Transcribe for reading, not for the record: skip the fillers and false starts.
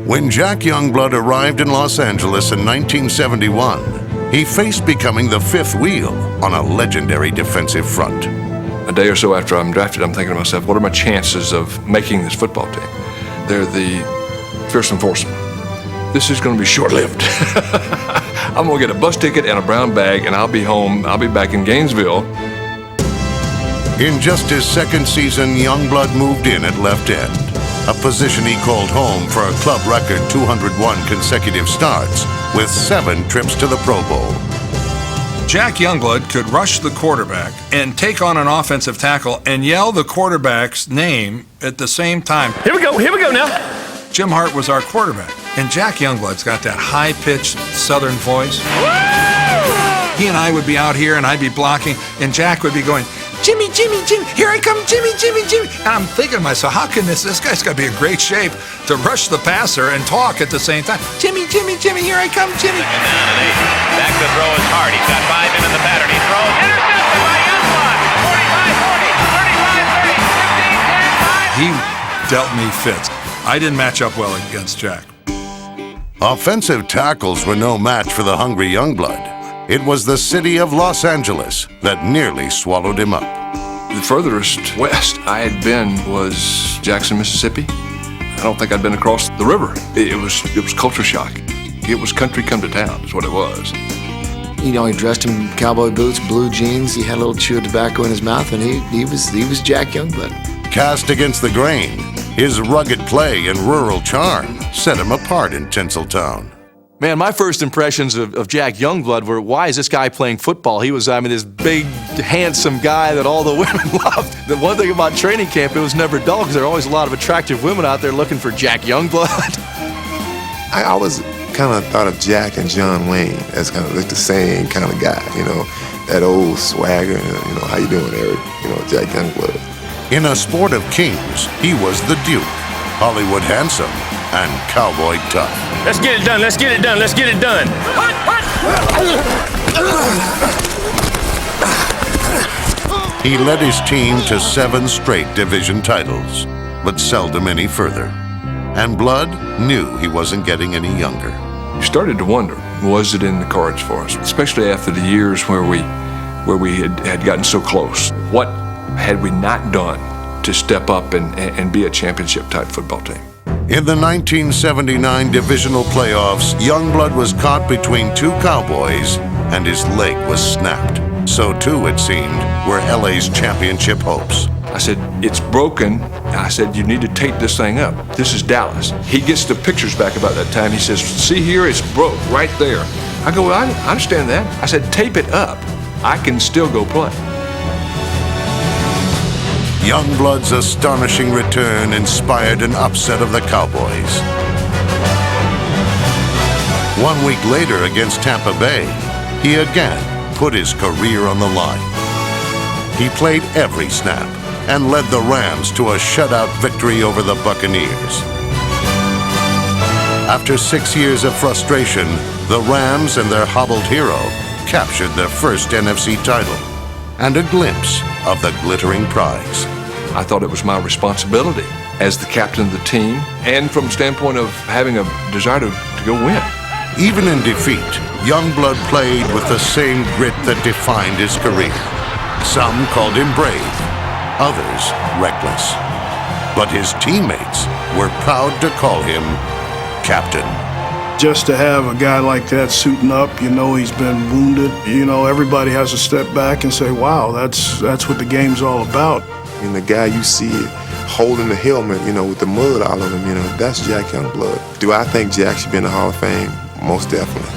When Jack Youngblood arrived in Los Angeles in 1971, he faced becoming the fifth wheel on a legendary defensive front. A day or so after I'm drafted, I'm thinking to myself, what are my chances of making this football team? They're the fearsome foursome. This is going to be short-lived. I'm going to get a bus ticket and a brown bag, and I'll be home. I'll be back in Gainesville. In just his second season, Youngblood moved in at left end, a position he called home for a club record 201 consecutive starts with 7 trips to the Pro Bowl. Jack Youngblood could rush the quarterback and take on an offensive tackle and yell the quarterback's name at the same time. Here we go now. Jim Hart was our quarterback, and Jack Youngblood's got that high-pitched southern voice. Woo! He and I would be out here, and I'd be blocking, and Jack would be going, Jimmy, Jimmy, Jimmy, here I come, Jimmy, Jimmy, Jimmy. And I'm thinking to myself, how can this guy's got to be in great shape to rush the passer and talk at the same time. Jimmy, Jimmy, Jimmy, here I come, Jimmy. Second down and 8. Back to throw is Hart. He's got 5 men in the pattern. He throws. Intercepted by Youngblood. 45, 40, 35, 30, 15, 10, 5. He dealt me fits. I didn't match up well against Jack. Offensive tackles were no match for the hungry Youngblood. It was the city of Los Angeles that nearly swallowed him up. The furthest west I had been was Jackson, Mississippi. I don't think I'd been across the river. It was culture shock. It was country come to town, is what it was. You know, he dressed in cowboy boots, blue jeans. He had a little chew of tobacco in his mouth, and he was Jack Youngblood. Cast against the grain, his rugged play and rural charm set him apart in Tinseltown. Man, my first impressions of Jack Youngblood were, why is this guy playing football? He was, this big, handsome guy that all the women loved. The one thing about training camp, it was never dull because there were always a lot of attractive women out there looking for Jack Youngblood. I always kind of thought of Jack and John Wayne as kind of like the same kind of guy, that old swagger, how you doing, Eric? Jack Youngblood. In a sport of kings, he was the Duke, Hollywood handsome, and cowboy tough. Let's get it done, let's get it done, let's get it done. He led his team to 7 straight division titles, but seldom any further. And Blood knew he wasn't getting any younger. You started to wonder, was it in the cards for us? Especially after the years where we had gotten so close. What had we not done to step up and be a championship-type football team? In the 1979 divisional playoffs, Youngblood was caught between 2 Cowboys and his leg was snapped. So too, it seemed, were LA's championship hopes. I said, it's broken. I said, you need to tape this thing up. This is Dallas. He gets the pictures back about that time. He says, see here, it's broke right there. I go, well, I understand that. I said, tape it up. I can still go play. Youngblood's astonishing return inspired an upset of the Cowboys. 1 week later against Tampa Bay, he again put his career on the line. He played every snap and led the Rams to a shutout victory over the Buccaneers. After 6 years of frustration, the Rams and their hobbled hero captured their first NFC title and a glimpse of the glittering prize. I thought it was my responsibility as the captain of the team and from the standpoint of having a desire to go win. Even in defeat, Youngblood played with the same grit that defined his career. Some called him brave, others reckless. But his teammates were proud to call him Captain. Just to have a guy like that suiting up, he's been wounded. Everybody has to step back and say, wow, that's what the game's all about. And the guy you see holding the helmet, with the mud all over him, that's Jack Youngblood. Do I think Jack should be in the Hall of Fame? Most definitely.